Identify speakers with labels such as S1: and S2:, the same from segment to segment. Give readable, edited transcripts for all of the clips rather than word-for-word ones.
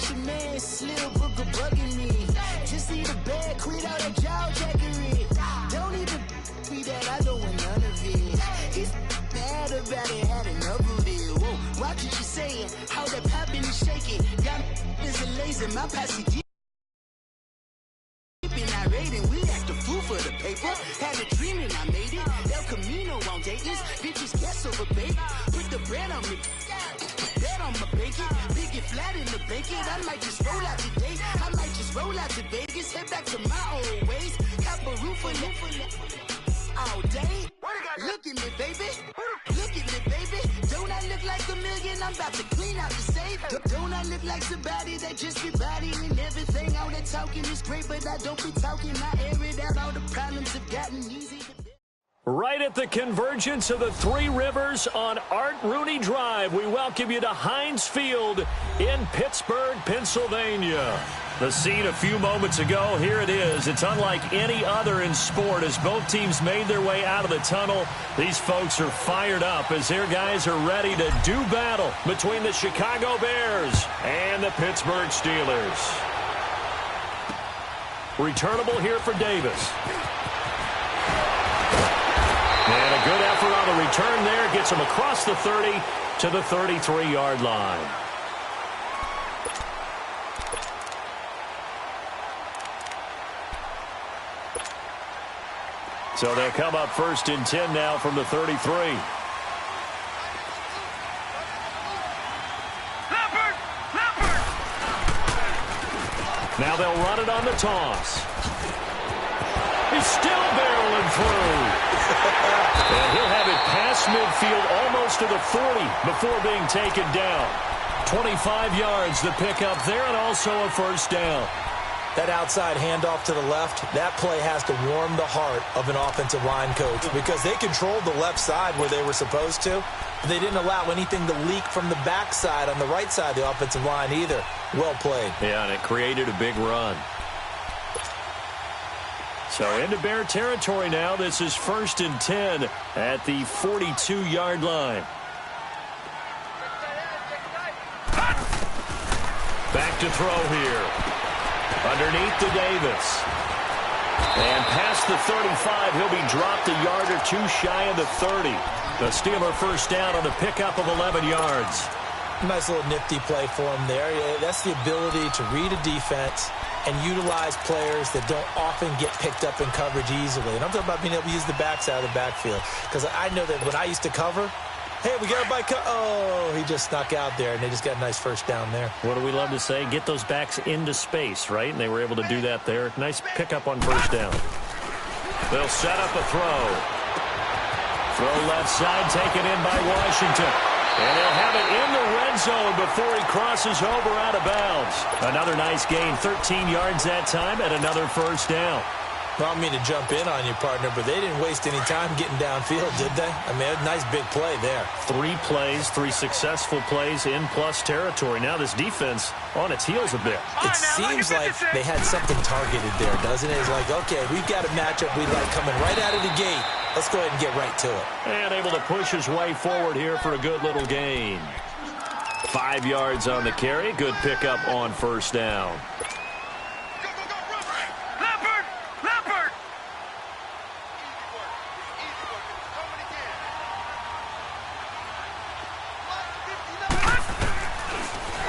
S1: the man, Slim Booker bugging me. Just need a bag, quit all that jaw jackery. Don't even be that, I don't want none of it. He's mad about it, had enough of it. Whoa, watch what you saying, how that poppin' and shaking. Got is a laser, my posse deep. Irate and we act a fool for the paper. Had a dream and I made it. El Camino on Dayton's. Bitches guess over bait. Put the bread on me. Bet on my bacon. Big it flat in the bacon. I might just roll out today. I might just roll out to Vegas. Head back to my old ways. Cop a roof for all day. Look at me, baby. Look at me, baby. Don't I look like a million? I'm about to clean out the safe. Don't I look like somebody that just be bodying everything? All that talking is great, but I don't be talking. I air it out. All the problems have gotten easy.
S2: Right at the convergence of the Three Rivers on Art Rooney Drive, we welcome you to Heinz Field in Pittsburgh, Pennsylvania. The scene a few moments ago, here it is. It's unlike any other in sport as both teams made their way out of the tunnel. These folks are fired up as their guys are ready to do battle between the Chicago Bears and the Pittsburgh Steelers. Returnable here for Davis. And a good effort on the return there. Gets him across the 30 to the 33-yard line. So they'll come up 1st and 10 now from the 33. Now they'll run it on the toss. He's still barreling through. And he'll have it past midfield almost to the 40 before being taken down. 25 yards the pickup there and also a first down.
S3: That outside handoff to the left, that play has to warm the heart of an offensive line coach because they controlled the left side where they were supposed to. But they didn't allow anything to leak from the backside on the right side of the offensive line either. Well played. Yeah, and it created a big run. So into Bear territory now. This is 1st and 10 at the 42-yard line. Back to throw here. Underneath to Davis. And past the 35, he'll be dropped a yard or two shy of the 30. The Steeler first down on a pickup of 11 yards. Nice little nifty play for him there. Yeah, that's the ability to read a defense and utilize players that don't often get picked up in coverage easily. And I'm talking about being able to use the backside of the backfield. Because I know that when I used to cover, hey, we got a bike. Oh, he just snuck out there, and they just got a nice first down there. What do we love to say? Get those backs into space, right? And they were able to do that there. Nice pickup on first down. They'll set up a throw. Throw left side, taken in by Washington. And they'll have it in the red zone before he crosses over out of bounds. Another nice gain, 13 yards that time, and another first down. Well, I don't mean to jump in on you, partner, but they didn't waste any time getting downfield, did they? I mean, a nice big play there. 3 plays, 3 successful plays in plus territory. Now this defense on its heels a bit. It seems like they had something targeted there, doesn't it? It's like, okay, we've got a matchup we like coming right out of the gate. Let's go ahead and get right to it. And able to push his way forward here for a good little gain. 5 yards on the carry. Good pickup on first down.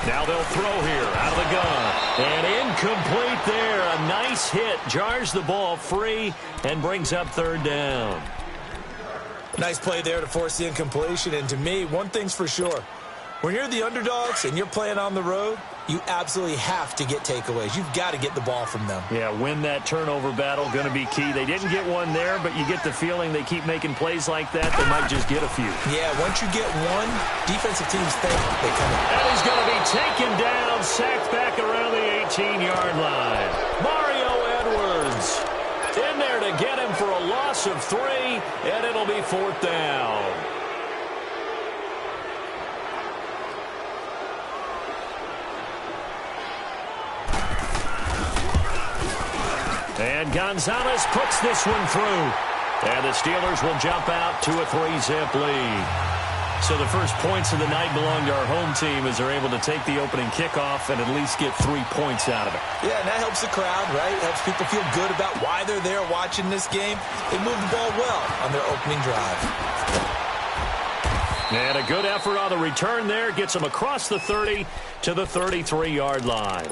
S3: Now they'll throw here out of the gun. And incomplete there. A nice hit. Jars the ball free and brings up third down. Nice play there to force the incompletion. And to me, one thing's for sure. When you're the underdogs and you're playing on the road, you absolutely have to get takeaways. You've got to get the ball from them. Yeah, win that turnover battle, going to be key. They didn't get one there, but you get the feeling they keep making plays like that, they might just get a few. Yeah, once you get one, defensive teams think they come in. And he's going to be taken down, sacked back around the 18-yard line. Mario Edwards in there to get him for a loss of 3, and it'll be fourth down. And Gonzalez puts this one through. And the Steelers will jump out to a 3-zip lead.
S2: So the first points of the night belong to our home team as they're able to take the opening kickoff and at least get 3 points out of it.
S4: Yeah, and that helps the crowd, right? Helps people feel good about why they're there watching this game. They move the ball well on their opening drive.
S2: And a good effort on the return there gets them across the 30 to the 33-yard line.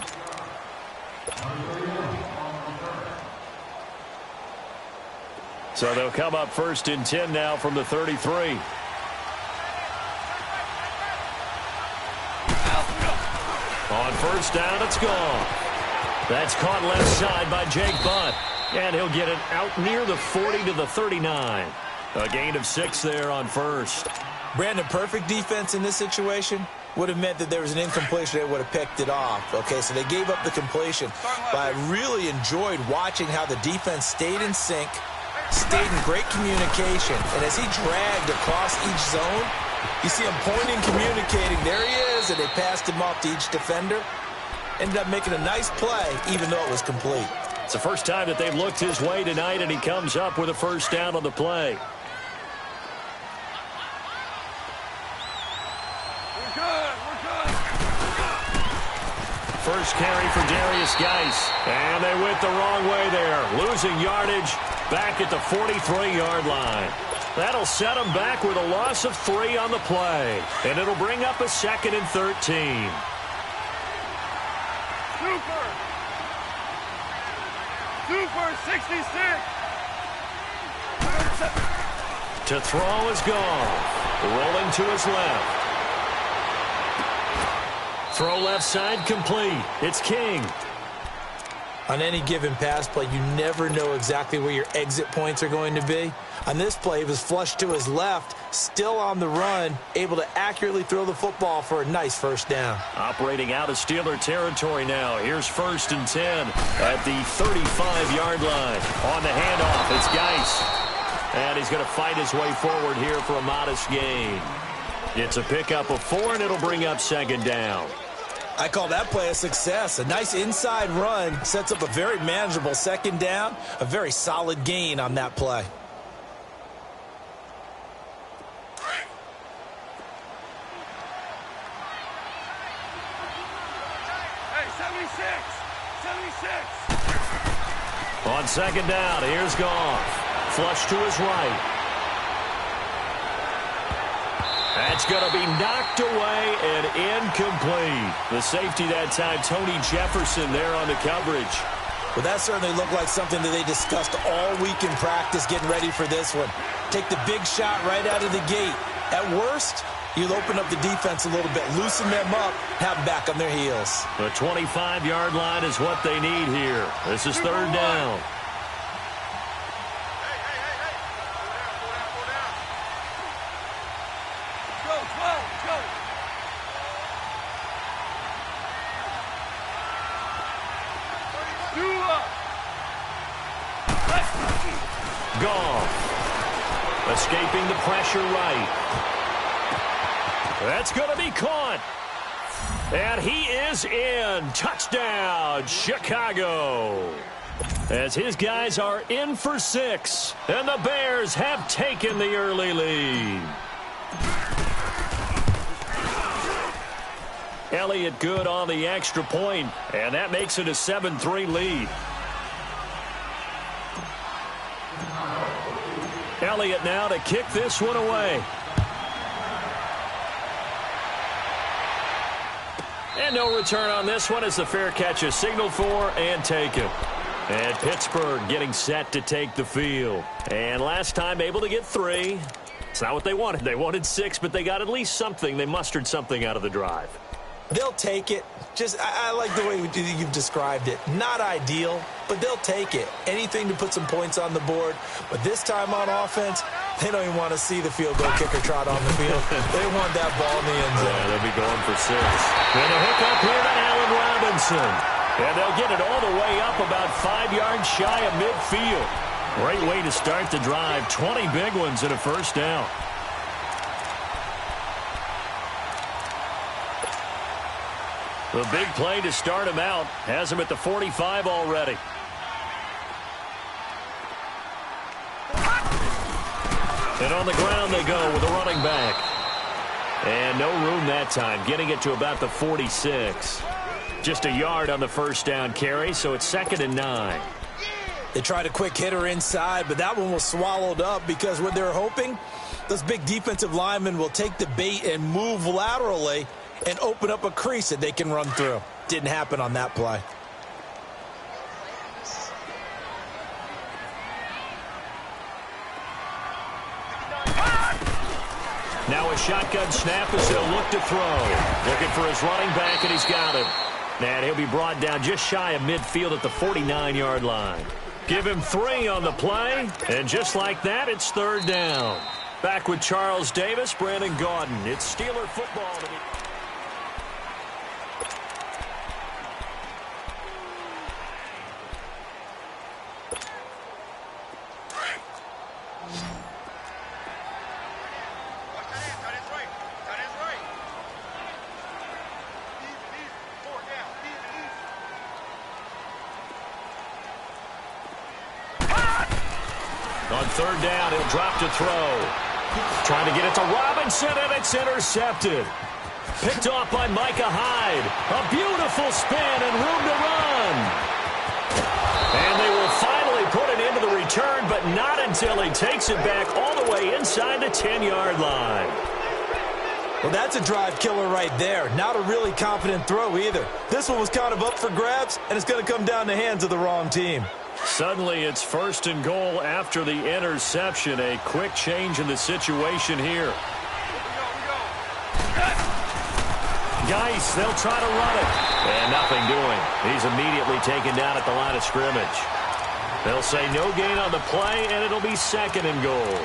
S2: So they'll come up 1st and 10 now from the 33. On 1st down, it's gone. That's caught left side by Jake Butt. And he'll get it out near the 40 to the 39. A gain of 6 there on 1st.
S4: Brandon, perfect defense in this situation would have meant that there was an incompletion. They would have picked it off. Okay, so they gave up the completion. But I really enjoyed watching how the defense stayed in sync, stayed in great communication. And as he dragged across each zone, you see him pointing, communicating. There he is, and they passed him off to each defender. Ended up making a nice play, even though it was complete.
S2: It's the first time that they've looked his way tonight, and he comes up with a 1st down on the play. First carry for Darius Geis. And they went the wrong way there. Losing yardage back at the 43-yard line. That'll set them back with a loss of 3 on the play. And it'll bring up a 2nd and 13.
S5: Super 66.
S2: To throw is gone. Rolling to his left. Throw left side complete. It's King.
S4: On any given pass play, you never know exactly where your exit points are going to be. On this play, it was flushed to his left, still on the run, able to accurately throw the football for a nice 1st down.
S2: Operating out of Steeler territory now. Here's 1st and 10 at the 35-yard line. On the handoff, it's Geis. And he's going to fight his way forward here for a modest gain. It's a pickup of 4, and it'll bring up 2nd down.
S4: I call that play a success. A nice inside run sets up a very manageable 2nd down. A very solid gain on that play.
S5: Hey, 76.
S2: On 2nd down, here's Goff. Flush to his right. That's going to be knocked away and incomplete. The safety that time, Tony Jefferson there on the coverage.
S4: Well, that certainly looked like something that they discussed all week in practice getting ready for this one. Take the big shot right out of the gate. At worst, you'll open up the defense a little bit, loosen them up, have them back on their heels.
S2: The 25-yard line is what they need here. This is 3rd down. Goff escaping the pressure right. That's going to be caught. And he is in. Touchdown, Chicago. As his guys are in for 6. And the Bears have taken the early lead. Elliott good on the extra point, and that makes it a 7-3 lead. Elliott now to kick this one away. And no return on this one as the fair catch is signaled for and taken. And Pittsburgh getting set to take the field. And last time able to get 3. It's not what they wanted. They wanted 6, but they got at least something. They mustered something out of the drive.
S4: They'll take it. I like the way you've described it. Not ideal, but they'll take it. Anything to put some points on the board. But this time on offense, they don't even want to see the field goal kicker trot on the field. They want that ball in the end zone.
S2: Yeah, they'll be going for 6. And a hook up here to Allen Robinson. And they'll get it all the way up about 5 yards shy of midfield. Great way to start the drive. 20 big ones and a 1st down. The big play to start him out has him at the 45 already. And on the ground they go with a running back. And no room that time, getting it to about the 46. Just a yard on the first down carry, so it's 2nd and 9.
S4: They tried a quick hitter inside, but that one was swallowed up because what they're hoping, those big defensive linemen will take the bait and move laterally and open up a crease that they can run through. Didn't happen on that play.
S2: Now a shotgun snap as he'll look to throw. Looking for his running back, and he's got him. And he'll be brought down just shy of midfield at the 49-yard line. Give him 3 on the play, and just like that, it's 3rd down. Back with Charles Davis, Brandon Gaudin. It's Steeler football to be... On 3rd down, he'll drop to throw. Trying to get it to Robinson, and it's intercepted. Picked off by Micah Hyde. A beautiful spin and room to run. And they will finally put it into the return, but not until he takes it back all the way inside the 10-yard line.
S4: Well, that's a drive killer right there. Not a really confident throw either. This one was kind of up for grabs, and it's going to come down the hands of the wrong team.
S2: Suddenly, it's 1st and goal after the interception. A quick change in the situation here. Geis, they'll try to run it. And nothing doing. He's immediately taken down at the line of scrimmage. They'll say no gain on the play, and it'll be 2nd and goal.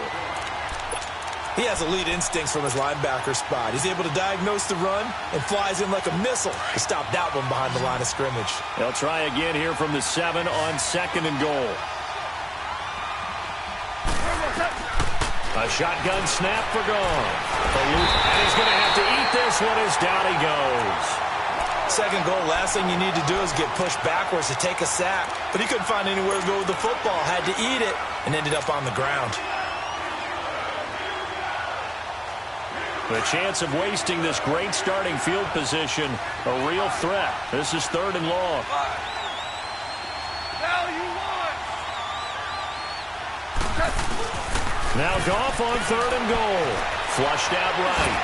S4: He has elite instincts from his linebacker spot. He's able to diagnose the run and flies in like a missile to stop that one behind the line of scrimmage.
S2: They'll try again here from the 7 on 2nd and goal. A shotgun snap for gone. And he's going to have to eat this one as down he goes.
S4: 2nd goal, last thing you need to do is get pushed backwards to take a sack. But he couldn't find anywhere to go with the football. Had to eat it and ended up on the ground.
S2: The chance of wasting this great starting field position, a real threat. This is 3rd and long. Now Goff on 3rd and goal. Flushed out right.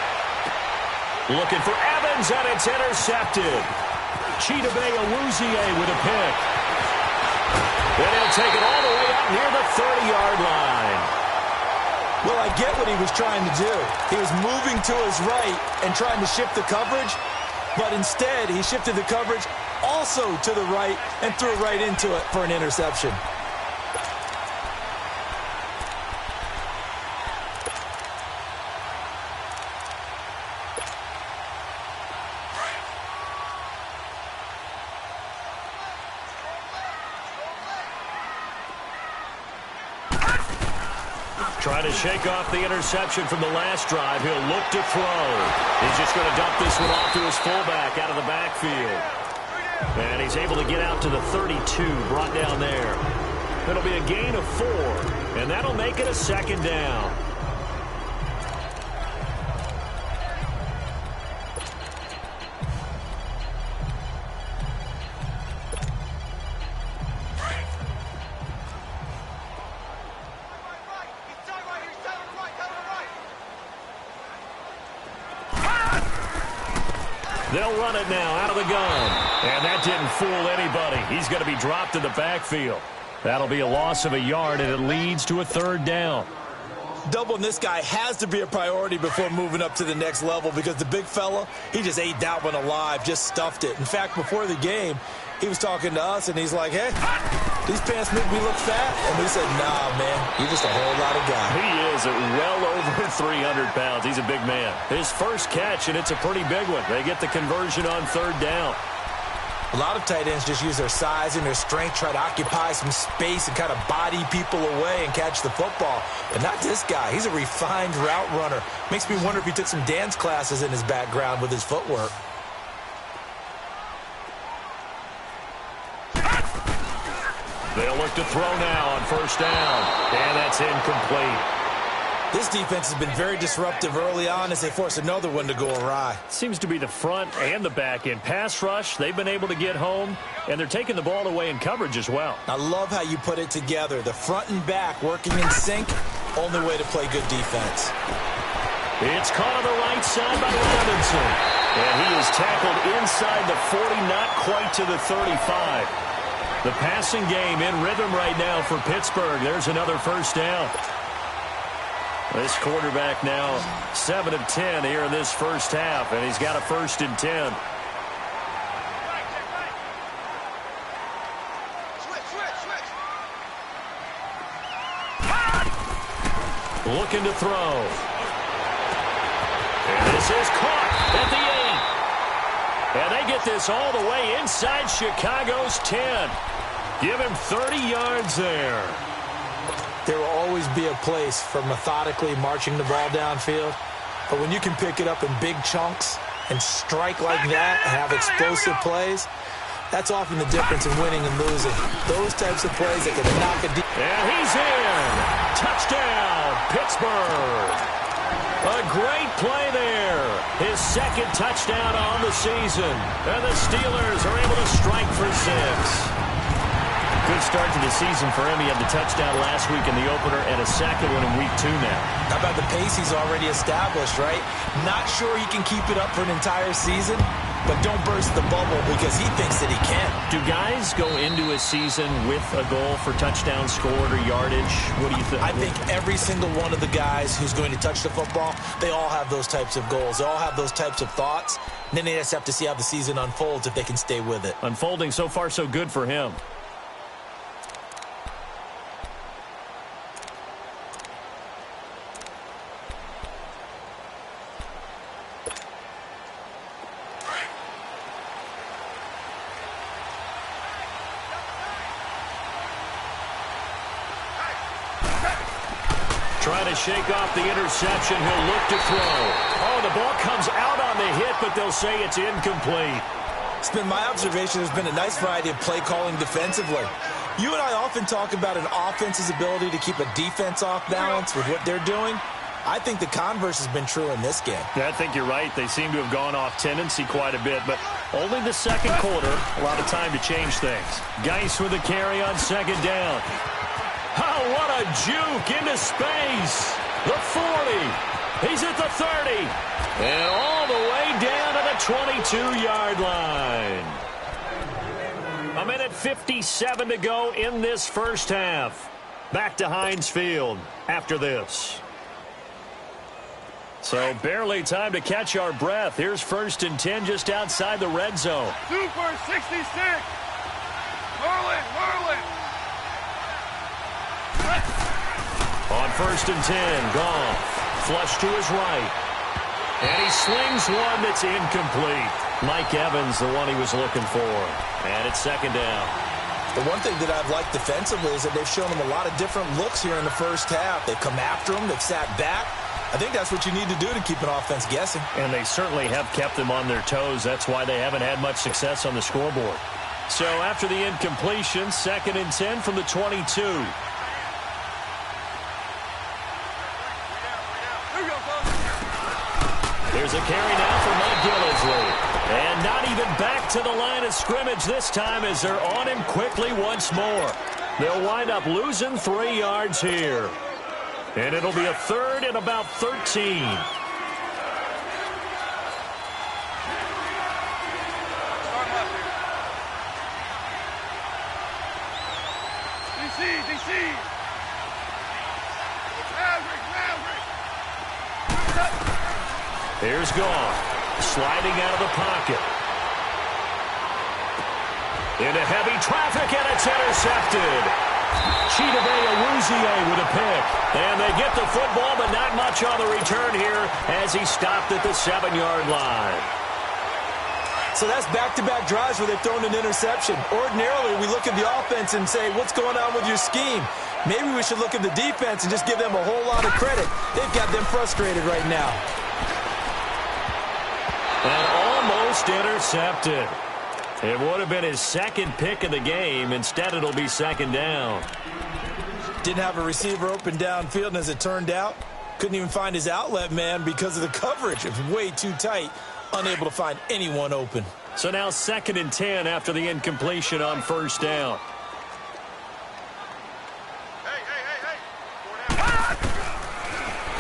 S2: Looking for Evans, and it's intercepted. Chidobe Awuzie with a pick. Then he'll take it all the way out near the 30-yard line.
S4: Well, I get what he was trying to do. He was moving to his right and trying to shift the coverage, but instead he shifted the coverage also to the right and threw right into it for an interception.
S2: Trying to shake off the interception from the last drive. He'll look to throw. He's just going to dump this one off to his fullback out of the backfield. And he's able to get out to the 32, brought down there. It'll be a gain of 4, and that'll make it a 2nd down. They'll run it now out of the gun. And that didn't fool anybody. He's going to be dropped in the backfield. That'll be a loss of a yard, and it leads to a 3rd down.
S4: Doubling this guy has to be a priority before moving up to the next level because the big fella, he just ate that one alive, just stuffed it. In fact, before the game, he was talking to us, and he's like, hey, these pants make me look fat. And we said, nah, man, you're just a whole lot of guy.
S2: He is at well over 300 pounds. He's a big man. His first catch, and it's a pretty big one. They get the conversion on 3rd down.
S4: A lot of tight ends just use their size and their strength, try to occupy some space and kind of body people away and catch the football. But not this guy. He's a refined route runner. Makes me wonder if he took some dance classes in his background with his footwork.
S2: They'll look to throw now on 1st down. And that's incomplete.
S4: This defense has been very disruptive early on as they force another one to go awry.
S2: Seems to be the front and the back end. Pass rush, they've been able to get home, and they're taking the ball away in coverage as well.
S4: I love how you put it together. The front and back working in sync, only way to play good defense.
S2: It's caught on the right side by Robinson. And he is tackled inside the 40, not quite to the 35. The passing game in rhythm right now for Pittsburgh. There's another first down. This quarterback now 7 of 10 here in this first half, and he's got a 1st and 10. Looking to throw. And this is caught at the 8. And they get this all the way inside Chicago's 10. Give him 30 yards there.
S4: There will always be a place for methodically marching the ball downfield. But when you can pick it up in big chunks and strike like that and have explosive plays, that's often the difference in winning and losing. Those types of plays that can knock a deep.
S2: And he's in. Touchdown, Pittsburgh. A great play there. His 2nd touchdown on the season. And the Steelers are able to strike for 6. Good start to the season for him. He had the touchdown last week in the opener and a 2nd one in week 2 now.
S4: How about the pace he's already established, right? Not sure he can keep it up for an entire season, but don't burst the bubble because he thinks that he can.
S2: Do guys go into a season with a goal for touchdown scored or yardage? What do you think?
S4: I think every single one of the guys who's going to touch the football, they all have those types of goals. They all have those types of thoughts. And then they just have to see how the season unfolds if they can stay with it.
S2: Unfolding so far so good for him. Trying to shake off the interception. He'll look to throw. Oh, the ball comes out on the hit, but they'll say it's incomplete.
S4: It's been my observation there's been a nice variety of play calling defensively. You and I often talk about an offense's ability to keep a defense off balance with what they're doing. I think the converse has been true in this game.
S2: Yeah, I think you're right. They seem to have gone off tendency quite a bit, but only the 2nd quarter. A lot of time to change things. Geis with a carry on 2nd down. Oh, what a juke into space. The 40. He's at the 30. And all the way down to the 22-yard line. 1:57 to go in this first half. Back to Heinz Field after this. So barely time to catch our breath. Here's 1st and 10 just outside the red zone.
S5: Super 66. Whirling.
S2: On 1st and 10, Goff. Flush to his right. And he slings one that's incomplete. Mike Evans, the one he was looking for. And it's 2nd down.
S4: The one thing that I've liked defensively is that they've shown him a lot of different looks here in the first half. They've come after him. They've sat back. I think that's what you need to do to keep an offense guessing.
S2: And they certainly have kept them on their toes. That's why they haven't had much success on the scoreboard. So after the incompletion, 2nd and 10 from the 22. There's a carry now for Mike Gillisley. And not even back to the line of scrimmage this time as they're on him quickly once more. They'll wind up losing 3 yards here. And it'll be a 3rd and about 13.
S5: DC.
S2: Here's Goff, sliding out of the pocket. Into heavy traffic, and it's intercepted. Chidobe Awuzie with a pick. And they get the football, but not much on the return here as he stopped at the 7-yard line.
S4: So that's back-to-back drives where they've thrown an interception. Ordinarily, we look at the offense and say, what's going on with your scheme? Maybe we should look at the defense and just give them a whole lot of credit. They've got them frustrated right now.
S2: And almost intercepted. It would have been his 2nd pick of the game. Instead, it'll be 2nd down.
S4: Didn't have a receiver open downfield, and as it turned out, Couldn't even find his outlet man because of the coverage. It was way too tight. Unable to find anyone open.
S2: So now 2nd and 10 after the incompletion on 1st down.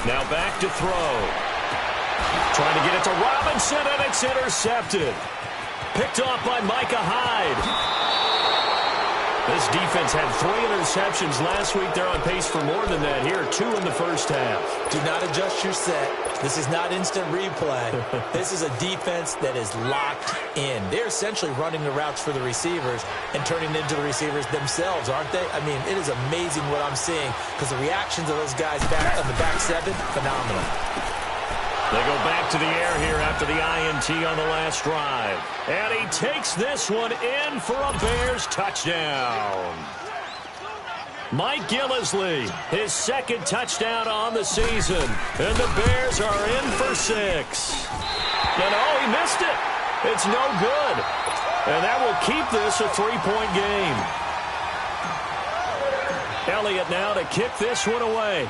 S2: Now back to throw. Trying to get it to Robinson, and it's intercepted. Picked off by Micah Hyde. This defense had 3 interceptions last week. They're on pace for more than that here. 2 in the first half.
S4: Do not adjust your set. This is not instant replay. This is a defense that is locked in. They're essentially running the routes for the receivers and turning into the receivers themselves, aren't they? I mean, it is amazing what I'm seeing because the reactions of those guys back on the back 7, phenomenal.
S2: They go back to the air here after the INT on the last drive. And he takes this one in for a Bears touchdown. Mike Gillislee, his 2nd touchdown on the season. And the Bears are in for 6. And oh, he missed it. It's no good. And that will keep this a 3-point game. Elliott now to kick this one away.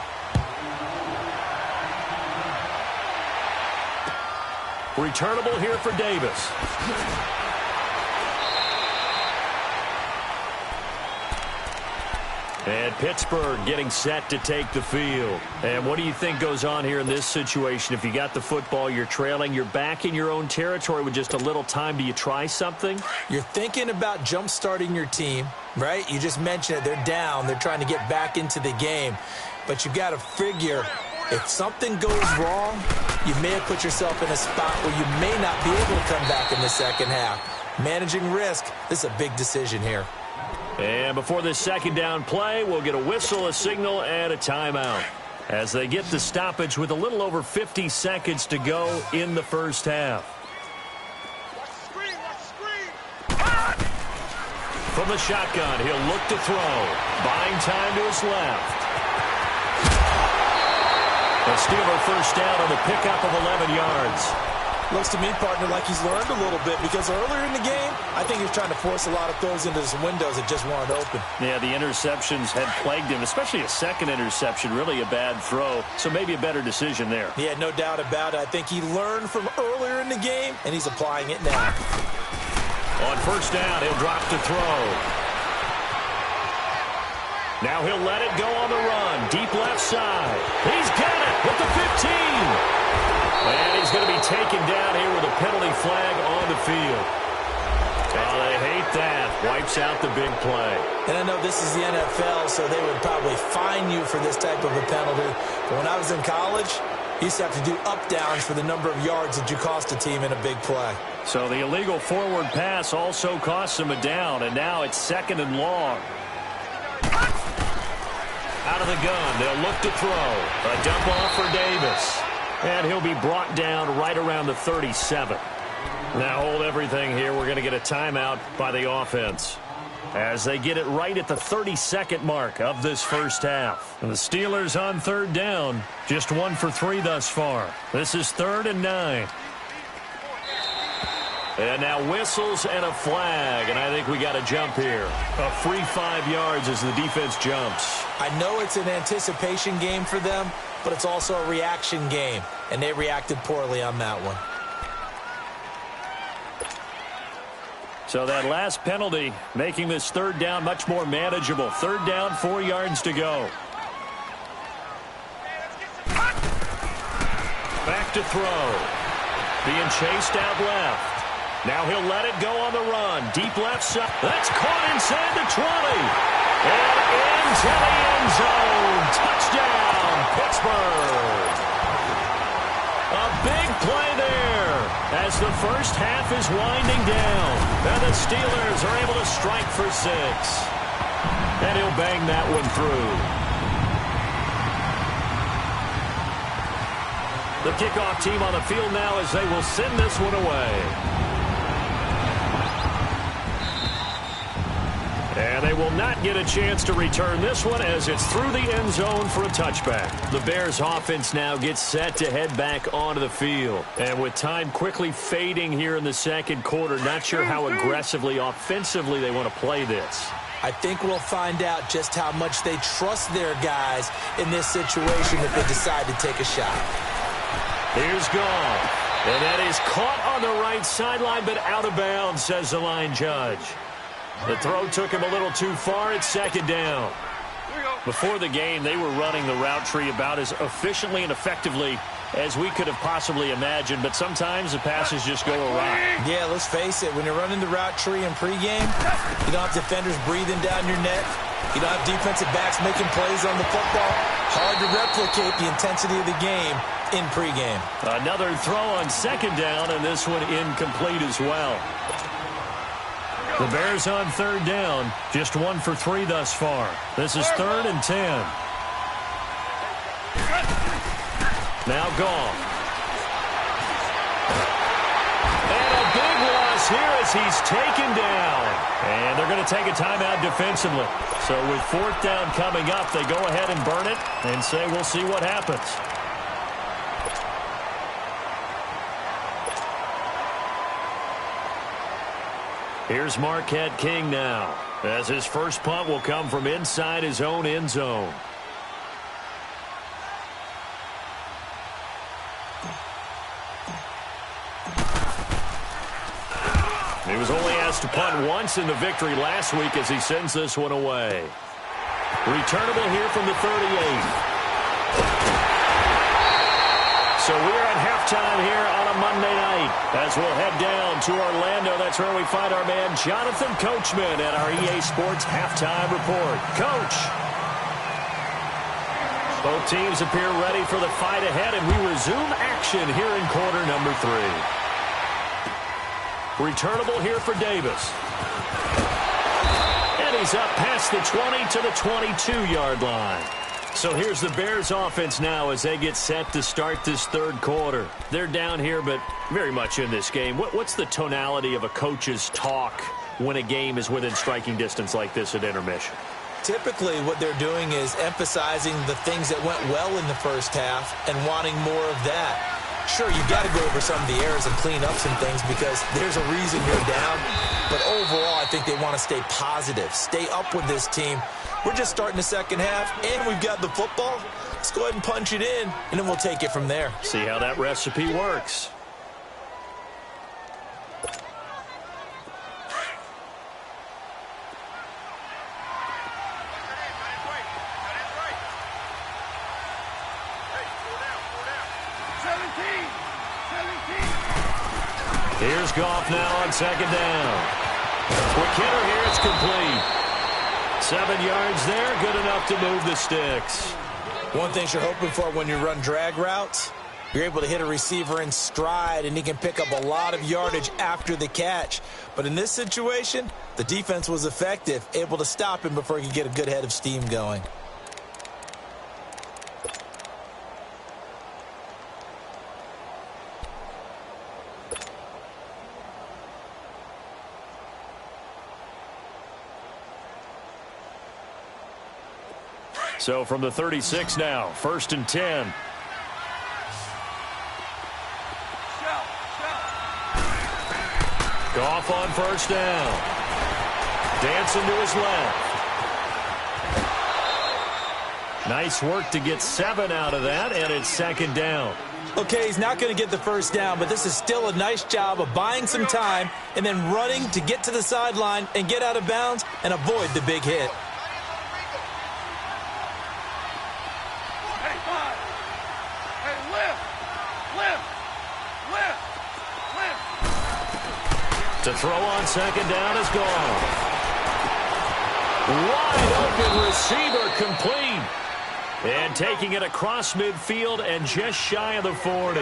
S2: Returnable here for Davis. And Pittsburgh getting set to take the field. And what do you think goes on here in this situation? If you got the football, you're trailing, you're back in your own territory with just a little time. Do you try something?
S4: You're thinking about jump-starting your team, right? You just mentioned it. They're down. They're trying to get back into the game. But you've got to figure if something goes wrong, you may have put yourself in a spot where you may not be able to come back in the second half. Managing risk, this is a big decision here.
S2: And before this 2nd down play, we'll get a whistle, a signal, and a timeout as they get the stoppage with a little over 50 seconds to go in the first half. From the shotgun, he'll look to throw. Buying time to his left. A Steeler first down on the pickup of 11 yards.
S4: Looks to me, partner, like he's learned a little bit because earlier in the game, I think he was trying to force a lot of throws into some windows that just weren't open.
S2: Yeah, the interceptions had plagued him, especially a 2nd interception, really a bad throw. So maybe a better decision there.
S4: Yeah, no doubt about it. I think he learned from earlier in the game, and he's applying it now.
S2: On 1st down, he'll drop to throw. Now he'll let it go on the run. Deep left side. He's got it with the 15. And he's going to be taken down here with a penalty flag on the field. Oh, they hate that. Wipes out the big play.
S4: And I know this is the NFL, so they would probably fine you for this type of a penalty. But when I was in college, you used to have to do up-downs for the number of yards that you cost a team in a big play.
S2: So the illegal forward pass also costs him a down, and now it's 2nd and long. Out of the gun, they'll look to throw. A dump off for Davis. And he'll be brought down right around the 37. Now hold everything here. We're going to get a timeout by the offense as they get it right at the 32nd mark of this first half. And the Steelers on 3rd down, just 1 for 3 thus far. This is 3rd and 9. And now whistles and a flag, and I think we got a jump here. A free 5 yards as the defense jumps.
S4: I know it's an anticipation game for them, but it's also a reaction game, and they reacted poorly on that one.
S2: So that last penalty making this 3rd down much more manageable. 3rd down, 4 yards to go. Back to throw. Being chased out left. Now he'll let it go on the run. Deep left side. That's caught inside the 20. And into the end zone. Touchdown, Pittsburgh. A big play there as the first half is winding down. And the Steelers are able to strike for 6. And he'll bang that one through. The kickoff team on the field now as they will send this one away. And they will not get a chance to return this one as it's through the end zone for a touchback. The Bears offense now gets set to head back onto the field. And with time quickly fading here in the second quarter, not sure how aggressively, offensively they want to play this.
S4: I think we'll find out just how much they trust their guys in this situation if they decide to take a shot.
S2: Here's Goff. And that is caught on the right sideline, but out of bounds, says the line judge. The throw took him a little too far. It's second down. Before the game, they were running the route tree about as efficiently and effectively as we could have possibly imagined, but sometimes the passes just go awry.
S4: Yeah, let's face it. When you're running the route tree in pregame, you don't have defenders breathing down your neck. You don't have defensive backs making plays on the football. Hard to replicate the intensity of the game in pregame.
S2: Another throw on second down, and this one incomplete as well. The Bears on third down, just 1 for 3 thus far. This is 3rd and 10. Now Goff. And a big loss here as he's taken down. And they're going to take a timeout defensively. So with 4th down coming up, they go ahead and burn it and say we'll see what happens. Here's Marquette King now, as his first punt will come from inside his own end zone. He was only asked to punt once in the victory last week as he sends this one away. Returnable here from the 38. So we're at halftime here on a Monday night as we'll head down to Orlando. That's where we find our man Jonathan Coachman at our EA Sports Halftime Report. Coach. Both teams appear ready for the fight ahead, and we resume action here in quarter number 3. Returnable here for Davis. And he's up past the 20 to the 22-yard line. So here's the Bears offense now as they get set to start this third quarter. They're down here, but very much in this game. What's the tonality of a coach's talk when a game is within striking distance like this at intermission?
S4: Typically, what they're doing is emphasizing the things that went well in the first half and wanting more of that. Sure, you've got to go over some of the errors and clean up some things because there's a reason you're down. But overall, I think they want to stay positive, stay up with this team. We're just starting the second half, and we've got the football. Let's go ahead and punch it in, and then we'll take it from there.
S2: See how that recipe works. Here's Goff now on second down. Quick hitter here, it's complete. 7 yards there, good enough to move the sticks.
S4: One thing you're hoping for when you run drag routes, you're able to hit a receiver in stride, and he can pick up a lot of yardage after the catch. But in this situation, the defense was effective, able to stop him before he could get a good head of steam going.
S2: So from the 36 now, 1st and 10. Goff on first down. Dancing to his left. Nice work to get 7 out of that, and it's second down.
S4: Okay, he's not going to get the first down, but this is still a nice job of buying some time and then running to get to the sideline and get out of bounds and avoid the big hit.
S2: To throw on second down is gone. Wide open receiver complete. And taking it across midfield and just shy of the 40.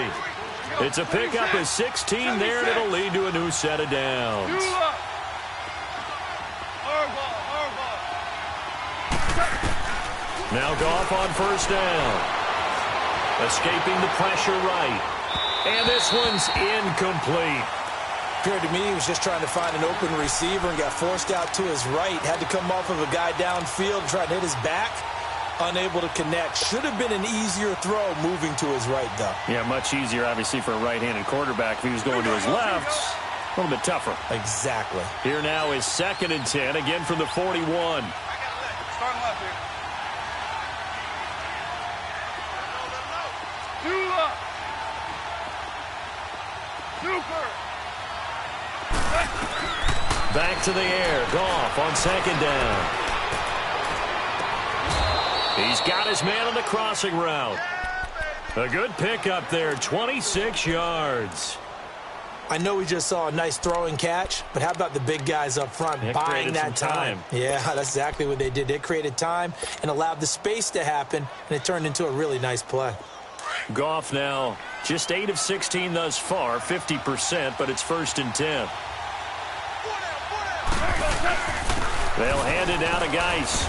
S2: It's a pickup of 16 there, and it'll lead to a new set of downs. Now Goff on first down. Escaping the pressure right. And this one's incomplete.
S4: Appeared to me he was just trying to find an open receiver and got forced out to his right. Had to come off of a guy downfield to try and hit his back. Unable to connect. Should have been an easier throw moving to his right, though.
S2: Yeah, much easier, obviously, for a right-handed quarterback. If he was going to his left, a little bit tougher.
S4: Exactly.
S2: Here now is 2nd and 10, again from the 41.
S5: Starting left here. Two up. Super.
S2: Back to the air. Goff on 2nd down. He's got his man on the crossing route. A good pickup there, 26 yards.
S4: I know we just saw a nice throwing catch, but how about the big guys up front buying that time? Yeah, that's exactly what they did. They created time and allowed the space to happen, and it turned into a really nice play.
S2: Goff now just 8 of 16 thus far, 50%, but it's 1st and 10. They'll hand it down to Geis.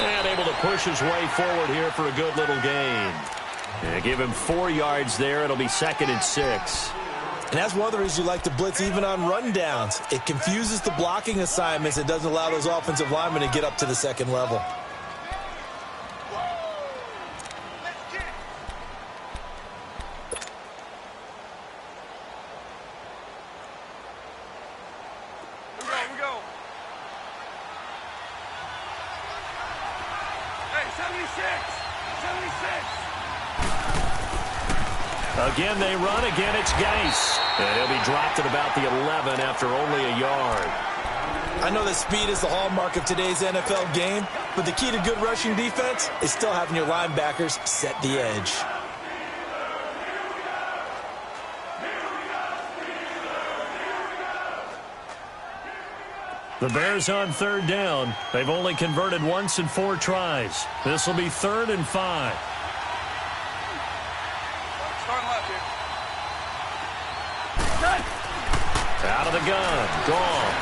S2: And able to push his way forward here for a good little gain. And give him 4 yards there. It'll be 2nd and 6.
S4: And that's one of the reasons you like to blitz even on rundowns. It confuses the blocking assignments. It doesn't allow those offensive linemen to get up to the second level.
S5: We go. Hey, 76.
S2: Again, they run. Again, it's Geis. And he'll be dropped at about the 11 after only a yard.
S4: I know that speed is the hallmark of today's NFL game, but the key to good rushing defense is still having your linebackers set the edge.
S2: The Bears on 3rd down. They've only converted once in 4 tries. This will be 3rd and 5.
S5: Starting left here.
S2: Out of the gun. Goff.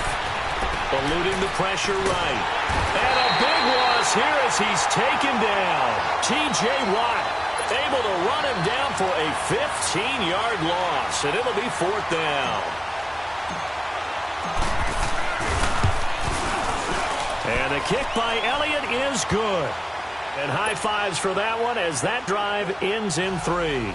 S2: Eluding the pressure right. And a big loss here as he's taken down. T.J. Watt able to run him down for a 15-yard loss. And it'll be 4th down. And the kick by Elliott is good. And high fives for that one as that drive ends in 3.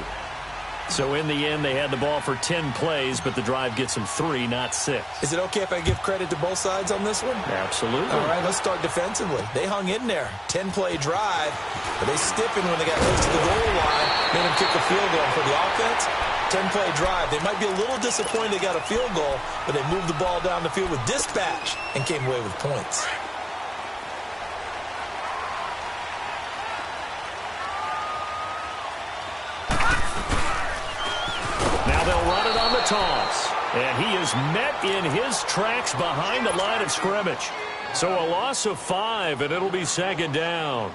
S2: So in the end, they had the ball for 10 plays, but the drive gets them 3, not 6.
S4: Is it okay if I give credit to both sides on this one?
S2: Absolutely.
S4: All right, let's start defensively. They hung in there. 10-play drive, but they stiffened when they got close to the goal line, made them kick a field goal. For the offense, 10-play drive. They might be a little disappointed they got a field goal, but they moved the ball down the field with dispatch and came away with points.
S2: They'll run it on the toss. And he is met in his tracks behind the line of scrimmage. So a loss of 5, and it'll be 2nd down.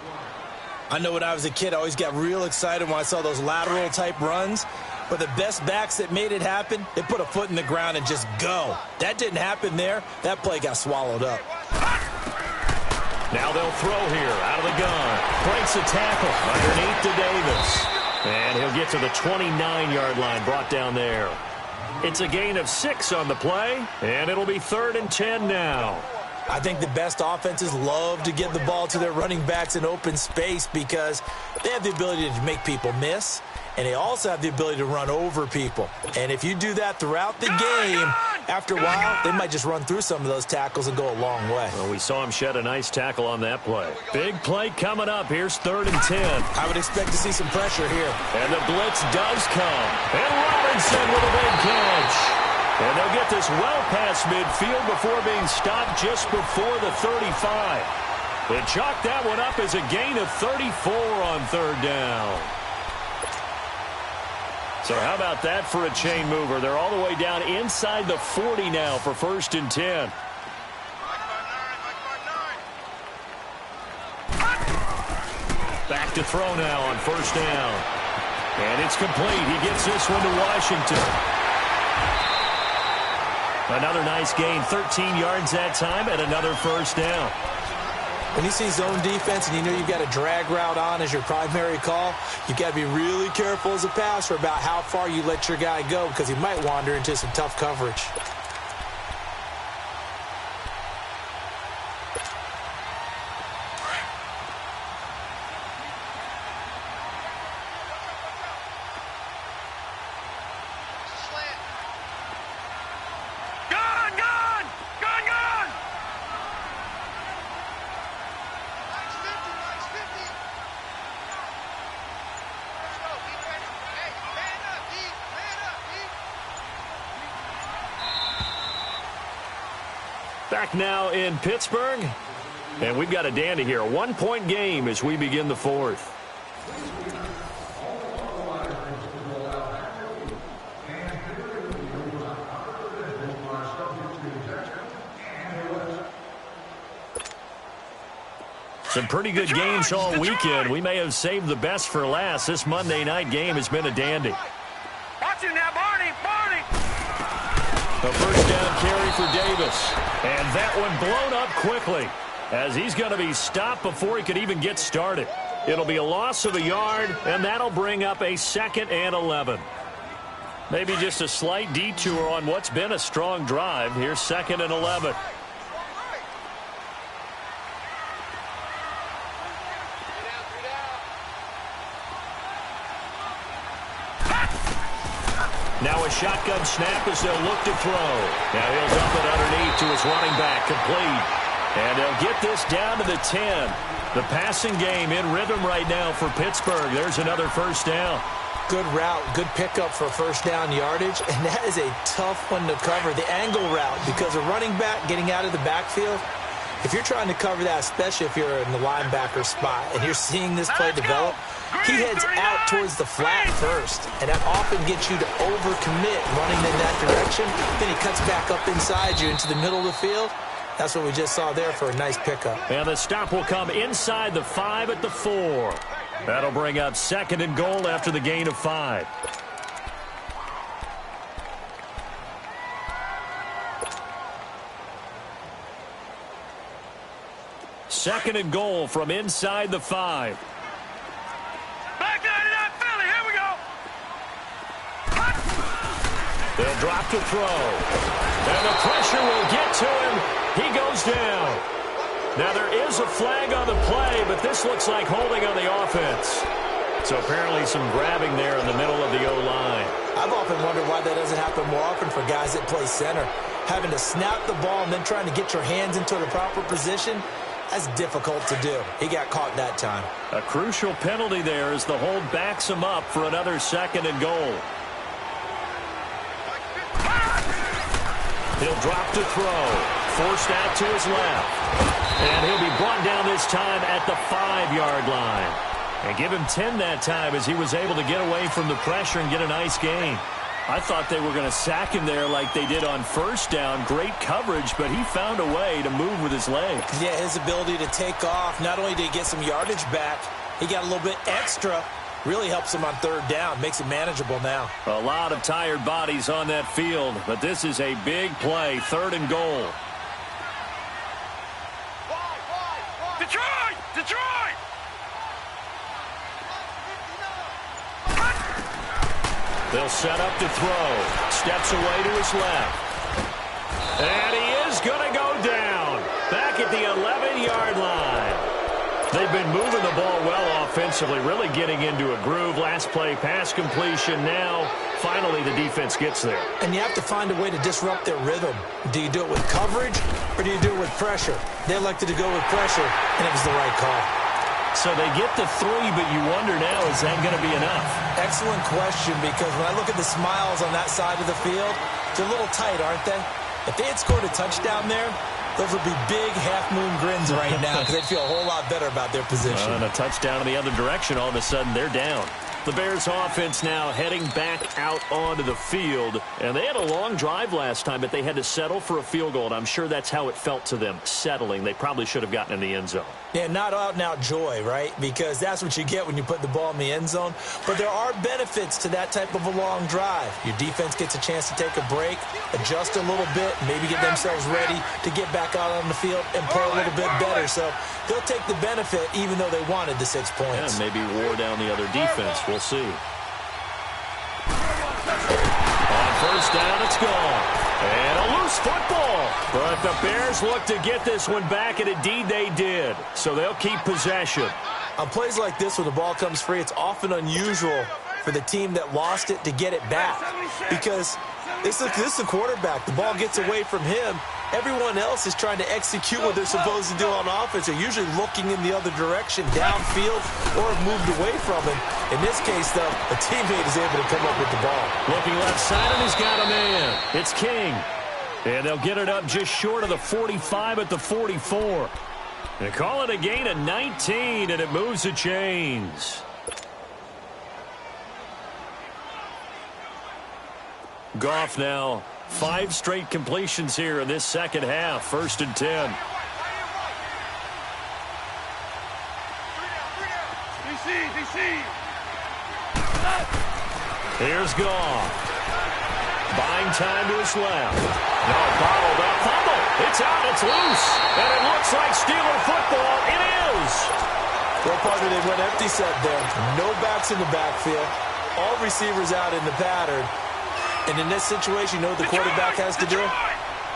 S4: I know when I was a kid, I always got real excited when I saw those lateral-type runs. But the best backs that made it happen, they put a foot in the ground and just go. That didn't happen there. That play got swallowed up.
S2: Now they'll throw here out of the gun. Breaks a tackle underneath to Davis. And he'll get to the 29-yard line, brought down there. It's a gain of 6 on the play, and it'll be 3rd and 10 now.
S4: I think the best offenses love to get the ball to their running backs in open space because they have the ability to make people miss, and they also have the ability to run over people. And if you do that throughout the game, after a while, they might just run through some of those tackles and go a long way.
S2: Well, we saw him shed a nice tackle on that play. Big play coming up. Here's 3rd and 10.
S4: I would expect to see some pressure here.
S2: And the blitz does come. And Robinson with a big catch. And they'll get this well past midfield before being stopped just before the 35. They chalk that one up as a gain of 34 on 3rd down. So how about that for a chain mover? They're all the way down inside the 40 now for 1st and 10. Back to throw now on 1st down. And it's complete. He gets this one to Washington. Another nice gain, 13 yards that time, and another 1st down.
S4: When you see zone defense and you know you've got a drag route on as your primary call, you've got to be really careful as a passer about how far you let your guy go because he might wander into some tough coverage.
S2: Back now in Pittsburgh, and we've got a dandy here. A 1-point game as we begin the fourth. Some pretty good games all weekend. We may have saved the best for last. This Monday night game has been a dandy.
S5: Watch it now, Barney!
S2: A first down carry for Davis. And that one blown up quickly as he's going to be stopped before he could even get started. It'll be a loss of a yard, and that'll bring up a 2nd and 11. Maybe just a slight detour on what's been a strong drive. Here's 2nd and 11. Now a shotgun snap as they'll look to throw. Now he'll dump it underneath to his running back, complete. And they'll get this down to the 10. The passing game in rhythm right now for Pittsburgh. There's another first down.
S4: Good route, good pickup for first down yardage, and that is a tough one to cover, the angle route, because a running back getting out of the backfield, if you're trying to cover that, especially if you're in the linebacker spot and you're seeing this play develop, he heads out towards the flat first, and that often gets you to overcommit running in that direction. Then he cuts back up inside you into the middle of the field. That's what we just saw there for a nice pickup.
S2: And the stop will come inside the 5 at the 4. That'll bring up 2nd and goal after the gain of 5. Second and goal from inside the 5.
S5: Back out of that Philly. Here we go.
S2: They'll drop to throw. And the pressure will get to him. He goes down. Now there is a flag on the play, but this looks like holding on the offense. So apparently some grabbing there in the middle of the O-line.
S4: I've often wondered why that doesn't happen more often for guys that play center. Having to snap the ball and then trying to get your hands into the proper position, that's difficult to do. He got caught that time.
S2: A crucial penalty there as the hold backs him up for another 2nd and goal. He'll drop to throw. Forced out to his left. And he'll be brought down this time at the 5-yard line. And give him 10 that time as he was able to get away from the pressure and get a nice gain. I thought they were going to sack him there like they did on first down. Great coverage, but he found a way to move with his legs.
S4: Yeah, his ability to take off, not only did he get some yardage back, he got a little bit extra. Really helps him on 3rd down, makes it manageable now.
S2: A lot of tired bodies on that field, but this is a big play, 3rd and goal.
S5: Detroit! Detroit!
S2: They'll set up to throw. Steps away to his left. And he is going to go down. Back at the 11-yard line. They've been moving the ball well offensively, really getting into a groove. Last play, pass completion. Now, finally, the defense gets there.
S4: And you have to find a way to disrupt their rhythm. Do you do it with coverage or do you do it with pressure? They elected to go with pressure, and it was the right call.
S2: So they get the 3, but you wonder now, is that going to be enough?
S4: Excellent question, because when I look at the smiles on that side of the field, they're a little tight, aren't they? If they had scored a touchdown there, those would be big half-moon grins right now because they'd feel a whole lot better about their position.
S2: And a touchdown in the other direction, all of a sudden they're down. The Bears offense now heading back out onto the field. And they had a long drive last time, but they had to settle for a field goal. And I'm sure that's how it felt to them, settling. They probably should have gotten in the end zone.
S4: Yeah, not out-and-out joy, right? Because that's what you get when you put the ball in the end zone. But there are benefits to that type of a long drive. Your defense gets a chance to take a break, adjust a little bit, maybe get themselves ready to get back out on the field and play a little bit better. So they'll take the benefit even though they wanted the 6 points.
S2: And maybe wore down the other defense. We'll see. On first down, it's gone. And a loose football. But the Bears look to get this one back, and indeed they did. So they'll keep possession.
S4: On plays like this, when the ball comes free, it's often unusual for the team that lost it to get it back. Because this is the quarterback. The ball gets away from him. Everyone else is trying to execute what they're supposed to do on offense. They're usually looking in the other direction, downfield, or have moved away from him. In this case, though, a teammate is able to come up with the ball.
S2: Looking left side, and he's got a man. It's King. And they'll get it up just short of the 45 at the 44. They call it a gain of 19, and it moves the chains. Goff now 5 straight completions here in this second half. 1st and 10. Here's Goff. Buying time to his left. No, bottled up. Fumble. It's out. It's loose. And it looks like Steeler football. It is.
S4: Well, partner, they went empty set there. No backs in the backfield. All receivers out in the pattern. And in this situation, you know what the quarterback has to do?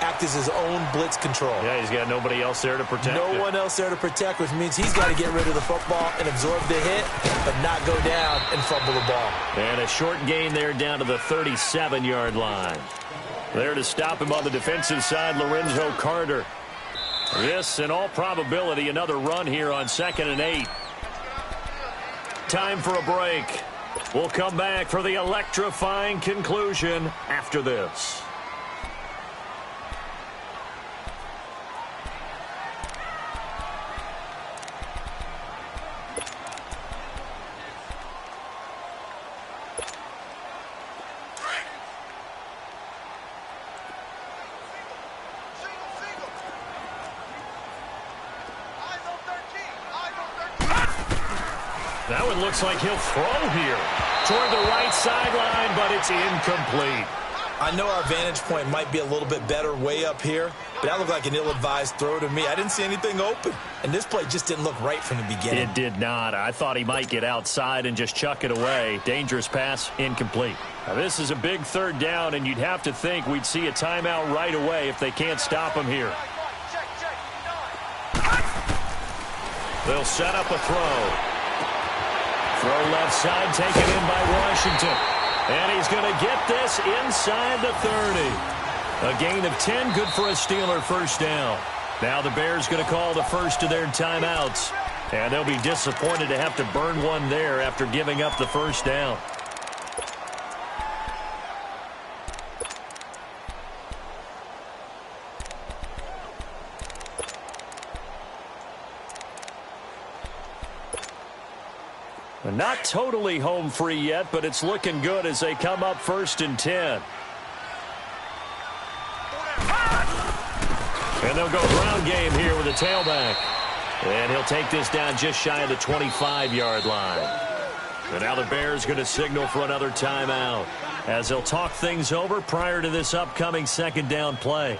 S4: Act as his own blitz control.
S2: Yeah, he's got nobody else there to protect.
S4: No one else there to protect, which means he's got to get rid of the football and absorb the hit, but not go down and fumble the ball.
S2: And a short gain there down to the 37-yard line. There to stop him on the defensive side, Lorenzo Carter. This, in all probability, another run here on 2nd and 8. Time for a break. We'll come back for the electrifying conclusion after this. That one looks like he'll throw here toward the right sideline, but it's incomplete.
S4: I know our vantage point might be a little bit better way up here, but that looked like an ill-advised throw to me. I didn't see anything open, and this play just didn't look right from the beginning.
S2: It did not. I thought he might get outside and just chuck it away. Dangerous pass, incomplete. Now, this is a big 3rd down, and you'd have to think we'd see a timeout right away if they can't stop him here. They'll set up a throw. Throw left side, taken in by Washington. And he's going to get this inside the 30. A gain of 10, good for a Steeler 1st down. Now the Bears going to call the first of their timeouts. And they'll be disappointed to have to burn one there after giving up the 1st down. Not totally home free yet, but it's looking good as they come up 1st and 10. And they'll go ground game here with a tailback. And he'll take this down just shy of the 25-yard line. And now the Bears going to signal for another timeout as they'll talk things over prior to this upcoming 2nd down play.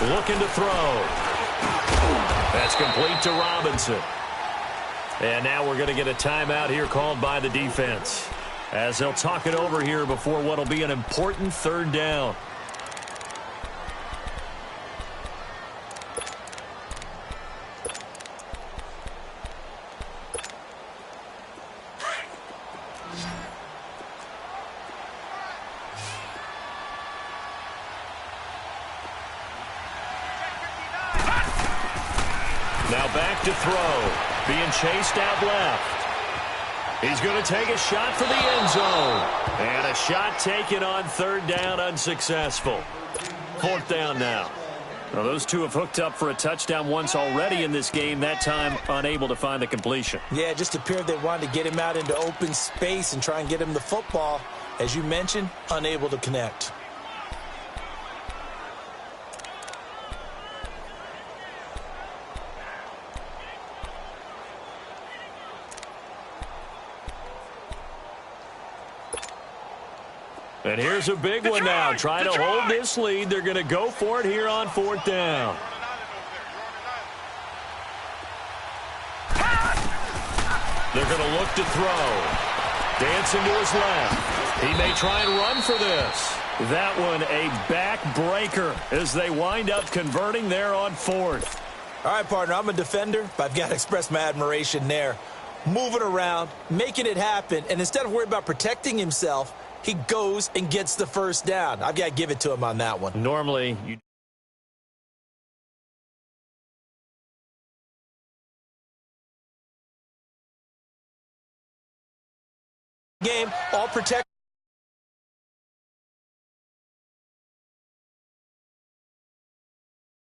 S2: Looking to throw. That's complete to Robinson. And now we're going to get a timeout here called by the defense as they'll talk it over here before what will be an important 3rd down. Now back to throw. Being chased out left. He's going to take a shot for the end zone. And a shot taken on 3rd down, unsuccessful. 4th down now. Well, those two have hooked up for a touchdown once already in this game, that time unable to find the completion.
S4: Yeah, it just appeared they wanted to get him out into open space and try and get him the football. As you mentioned, unable to connect.
S2: And here's a big one now. Trying to hold this lead. They're going to go for it here on 4th down. They're going to look to throw. Dancing to his left. He may try and run for this. That one a back-breaker as they wind up converting there on fourth.
S4: All right, partner, I'm a defender, but I've got to express my admiration there. Moving around, making it happen, and instead of worrying about protecting himself, he goes and gets the first down. I've got to give it to him on that one.
S2: Normally, you
S4: game, all protect.